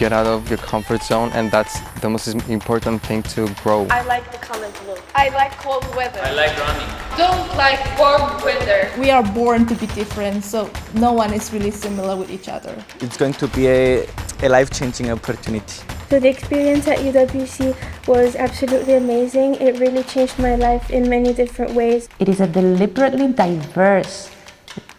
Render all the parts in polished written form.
get out of your comfort zone, and that's the most important thing to grow. I like the color blue. I like cold weather. I like running. Don't like warm weather. We are born to be different, so no one is really similar with each other. It's going to be a life-changing opportunity. So the experience at UWC was absolutely amazing. It really changed my life in many different ways. It is a deliberately diverse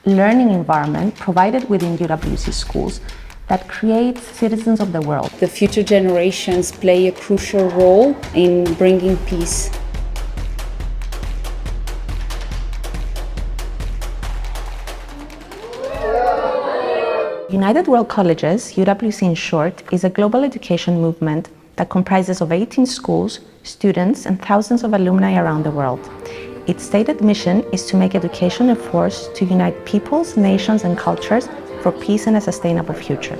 learning environment provided within UWC schools that creates citizens of the world. The future generations play a crucial role in bringing peace. United World Colleges, UWC in short, is a global education movement that comprises of 18 schools, students, and thousands of alumni around the world. Its stated mission is to make education a force to unite peoples, nations, and cultures for peace and a sustainable future.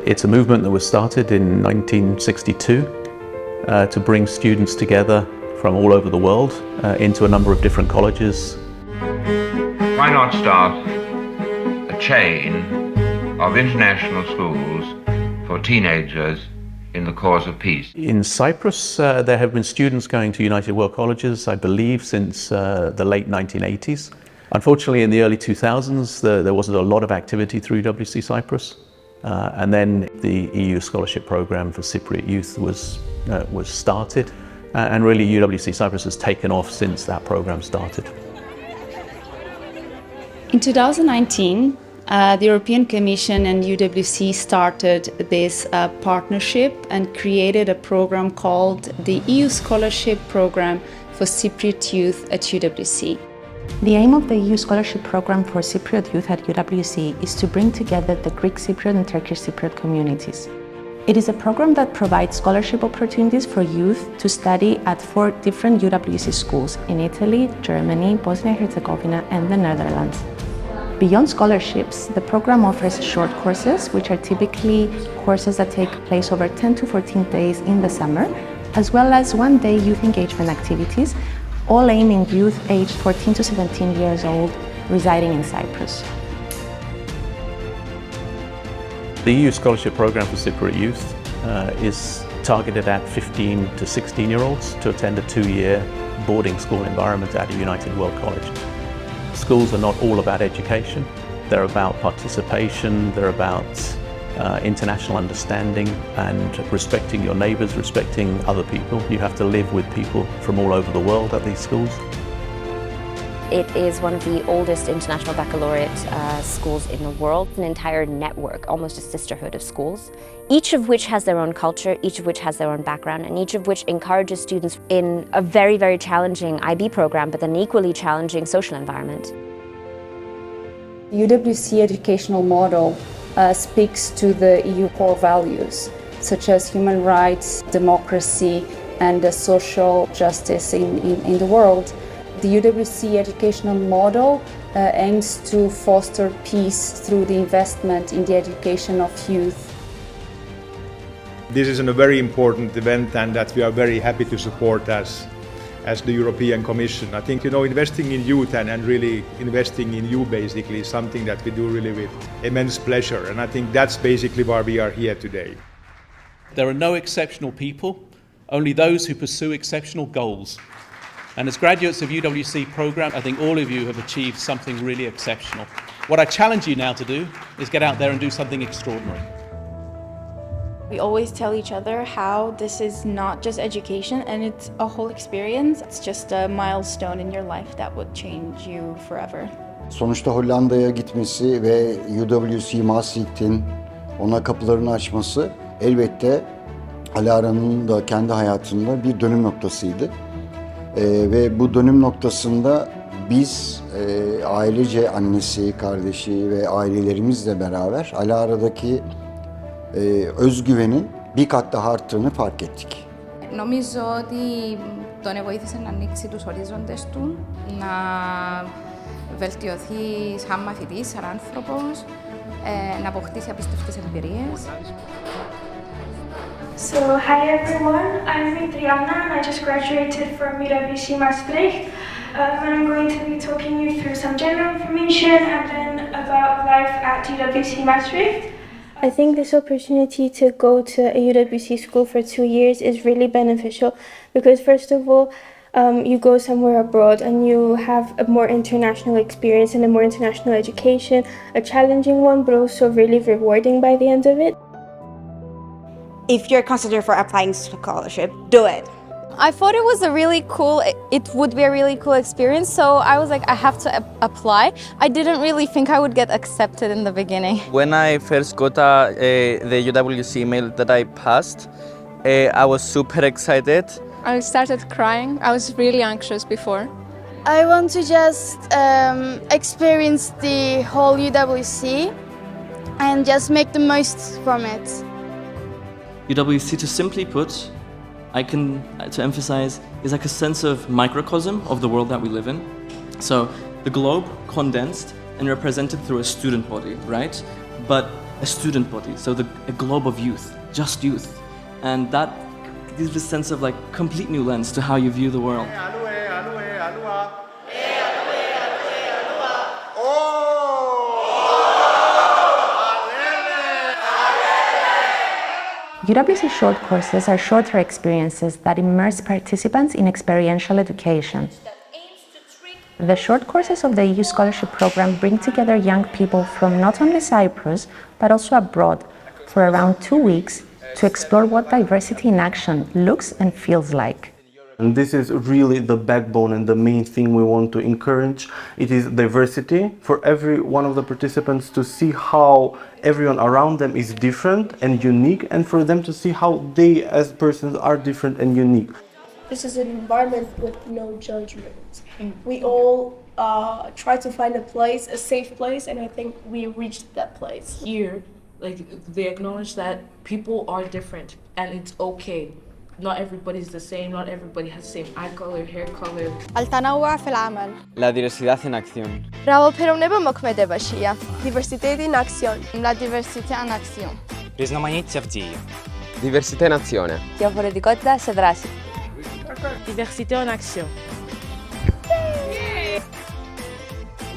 It's a movement that was started in 1962 to bring students together from all over the world into a number of different colleges. Why not start a chain of international schools for teenagers in the cause of peace? In Cyprus, there have been students going to United World Colleges, I believe, since the late 1980s. Unfortunately, in the early 2000s, there wasn't a lot of activity through UWC Cyprus. And then the EU scholarship program for Cypriot youth was started. And really, UWC Cyprus has taken off since that program started. In 2019, the European Commission and UWC started this partnership and created a program called the EU Scholarship Program for Cypriot Youth at UWC. The aim of the EU Scholarship Program for Cypriot Youth at UWC is to bring together the Greek Cypriot and Turkish Cypriot communities. It is a program that provides scholarship opportunities for youth to study at 4 different UWC schools in Italy, Germany, Bosnia-Herzegovina, and the Netherlands. Beyond scholarships, the program offers short courses, which are typically courses that take place over 10 to 14 days in the summer, as well as one-day youth engagement activities, all aiming youth aged 14 to 17 years old residing in Cyprus. The EU Scholarship Program for Cypriot Youth is targeted at 15 to 16-year-olds to attend a 2-year boarding school environment at a United World College. Schools are not all about education. They're about participation, they're about international understanding and respecting your neighbours, respecting other people. You have to live with people from all over the world at these schools. It is one of the oldest international baccalaureate schools in the world, an entire network, almost a sisterhood of schools, each of which has their own culture, each of which has their own background, and each of which encourages students in a very, very challenging IB program, but an equally challenging social environment. The UWC educational model speaks to the EU core values, such as human rights, democracy, and social justice in the world. The UWC educational model aims to foster peace through the investment in the education of youth. This is a very important event and that we are very happy to support as the European Commission. I think, investing in youth and really investing in you basically is something that we do really with immense pleasure. And I think that's basically why we are here today. There are no exceptional people, only those who pursue exceptional goals. And as graduates of UWC program, I think all of you have achieved something really exceptional. What I challenge you now to do is get out there and do something extraordinary. We always tell each other how this is not just education and it's a whole experience. It's just a milestone in your life that would change you forever. Sonuçta Hollanda'ya gitmesi ve UWC Maastricht'in ona kapılarını açması elbette Alara'nın da kendi hayatında bir dönüm noktasıydı. Ve bu dönüm noktasında biz ailece annesi, kardeşi ve ailelerimizle beraber Alara'daki özgüvenin bir kat daha arttığını fark ettik. Νομίζω ότι τον βοήθησε να ανοίξει τους ορίζοντες του, να βελτιωθεί σαν μαθητής, σαν άνθρωπος, να αποκτήσει απίστευτες εμπειρίες. So, hi everyone, I'm Adriana and I just graduated from UWC Maastricht. And I'm going to be talking you through some general information and then about life at UWC Maastricht. I think this opportunity to go to a UWC school for 2 years is really beneficial because, first of all, you go somewhere abroad and you have a more international experience and a more international education, a challenging one, but also really rewarding by the end of it. If you're considered for applying scholarship, do it. I thought it was it would be a really cool experience, so I was like, I have to apply. I didn't really think I would get accepted in the beginning. When I first got the UWC email that I passed, I was super excited. I started crying. I was really anxious before. I want to just experience the whole UWC and just make the most from it. UWC, to simply put, to emphasize, is like a sense of microcosm of the world that we live in. So the globe condensed and represented through a student body, right? But a student body, so a globe of youth, just youth. And that gives a sense of like complete new lens to how you view the world. UWC short courses are shorter experiences that immerse participants in experiential education. The short courses of the EU Scholarship Programme bring together young people from not only Cyprus, but also abroad for around 2 weeks to explore what diversity in action looks and feels like. And this is really the backbone and the main thing we want to encourage. It is diversity for every one of the participants to see how everyone around them is different and unique, and for them to see how they as persons are different and unique. This is an environment with no judgment. We all try to find a safe place, and I think we reached that place. Here, they acknowledge that people are different and it's okay. Not everybody's the same, not everybody has the same eye color, hair color. التنوع في العمل. La diversidad en acción. правопερομნება მოქმედებაშია. Diversité in action. La diversité en action. Ρізnomаніття в дії. Diversité en azione. Διαφορετικότητα σε δράση. Diversité en action.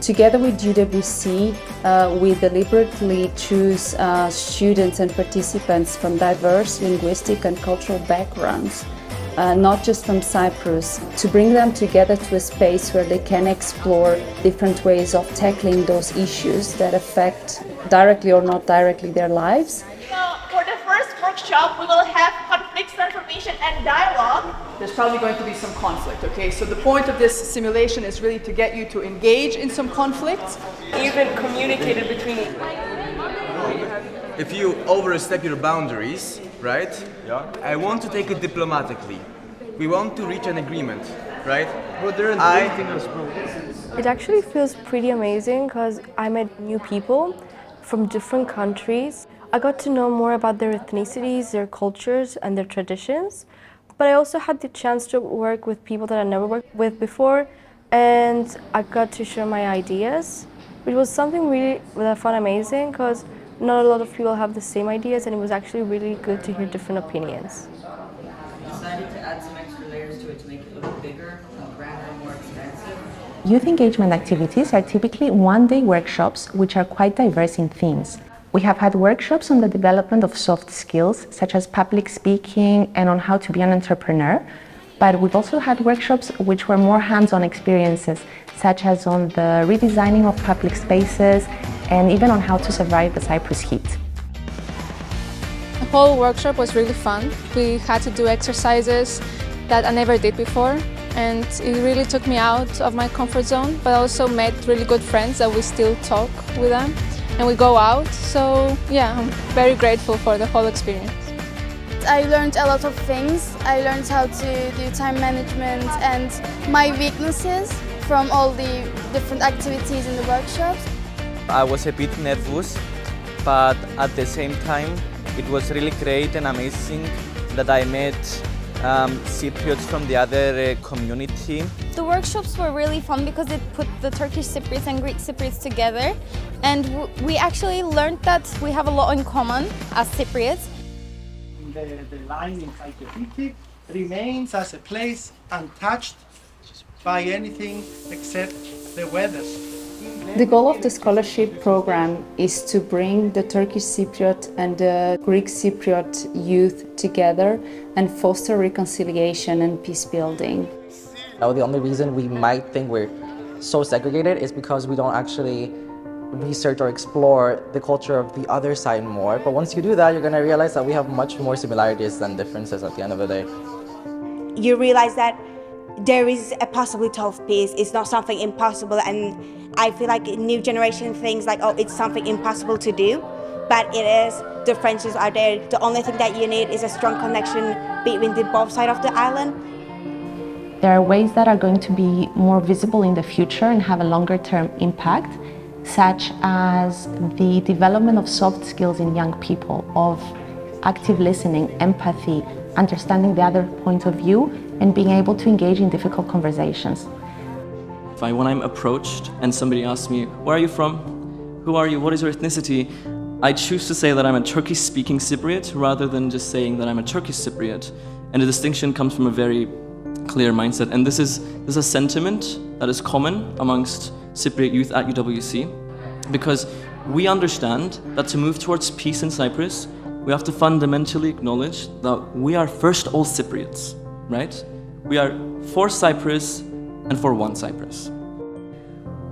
Together with UWC, we deliberately choose students and participants from diverse linguistic and cultural backgrounds, not just from Cyprus, to bring them together to a space where they can explore different ways of tackling those issues that affect directly or not directly their lives. For the first workshop, we will have conflict transformation and dialogue. There's probably going to be some conflict, okay? So the point of this simulation is really to get you to engage in some conflicts. Even communicated between. If you overstep your boundaries, right? Yeah. I want to take it diplomatically. We want to reach an agreement, right? But they're dating us, bro. It actually feels pretty amazing because I met new people from different countries. I got to know more about their ethnicities, their cultures, and their traditions. But I also had the chance to work with people that I never worked with before, and I got to share my ideas, which was something really that I found amazing because not a lot of people have the same ideas, and it was actually really good to hear different opinions. We decided to add some extra layers to it to make it look bigger, grander, and more expansive. Youth engagement activities are typically one-day workshops which are quite diverse in themes. We have had workshops on the development of soft skills, such as public speaking and on how to be an entrepreneur, but we've also had workshops which were more hands-on experiences, such as on the redesigning of public spaces and even on how to survive the Cyprus heat. The whole workshop was really fun. We had to do exercises that I never did before, and it really took me out of my comfort zone, but I also met really good friends that we still talk with them. And we go out, so yeah, I'm very grateful for the whole experience. I learned a lot of things. I learned how to do time management and my weaknesses from all the different activities in the workshops. I was a bit nervous, but at the same time, it was really great and amazing that I met Cypriots from the other community. The workshops were really fun because it put the Turkish Cypriots and Greek Cypriots together, and we actually learned that we have a lot in common as Cypriots. The line encyclopedic remains as a place untouched by anything except the weather. The goal of the scholarship program is to bring the Turkish Cypriot and the Greek Cypriot youth together and foster reconciliation and peace building. The only reason we might think we're so segregated is because we don't actually research or explore the culture of the other side more. But once you do that, you're going to realize that we have much more similarities than differences at the end of the day. You realize that there is a possibility of peace. It's not something impossible, and I feel like new generation thinks like, oh, it's something impossible to do, but it is. The friendships are there. The only thing that you need is a strong connection between the both sides of the island. There are ways that are going to be more visible in the future and have a longer-term impact, such as the development of soft skills in young people, of active listening, empathy, understanding the other point of view, and being able to engage in difficult conversations. When I'm approached and somebody asks me, where are you from? Who are you? What is your ethnicity? I choose to say that I'm a Turkish-speaking Cypriot rather than just saying that I'm a Turkish Cypriot. And the distinction comes from a very clear mindset. And this is a sentiment that is common amongst Cypriot youth at UWC, because we understand that to move towards peace in Cyprus, we have to fundamentally acknowledge that we are first all Cypriots, right? We are for Cyprus and for one Cyprus.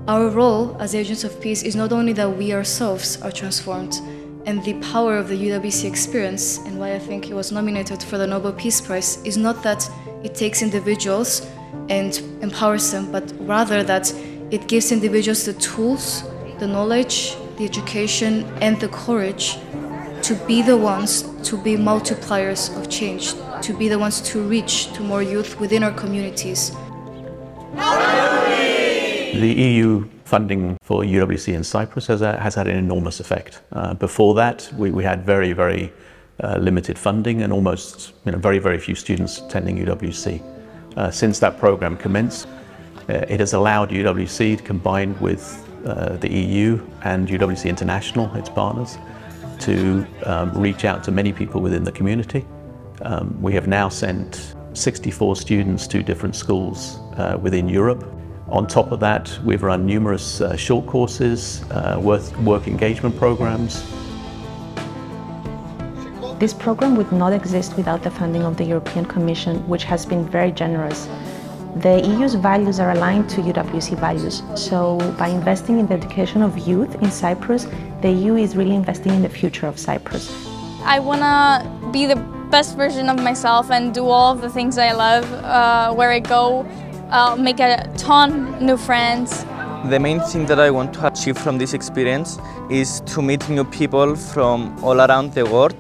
Our role as agents of peace is not only that we ourselves are transformed, and the power of the UWC experience, and why I think it was nominated for the Nobel Peace Prize, is not that it takes individuals and empowers them, but rather that it gives individuals the tools, the knowledge, the education, and the courage to be the ones to be multipliers of change, to be the ones to reach to more youth within our communities. The EU funding for UWC in Cyprus has had an enormous effect. Before that, we had very, very limited funding and almost very, very few students attending UWC. Since that program commenced, it has allowed UWC to combine with the EU and UWC International, its partners, to reach out to many people within the community. We have now sent 64 students to different schools within Europe. On top of that, we've run numerous short courses, work engagement programs. This program would not exist without the funding of the European Commission, which has been very generous. The EU's values are aligned to UWC values, so by investing in the education of youth in Cyprus, the EU is really investing in the future of Cyprus. I want to be the best version of myself and do all of the things I love where I go. Make a ton new friends. The main thing that I want to achieve from this experience is to meet new people from all around the world,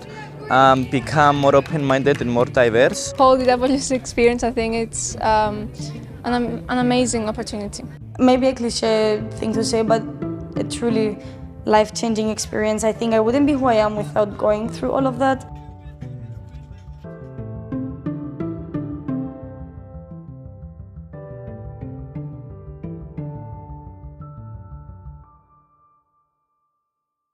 become more open-minded and more diverse. Whole UWC experience, I think it's an amazing opportunity. Maybe a cliche thing to say, but it's really life-changing experience. I think I wouldn't be who I am without going through all of that.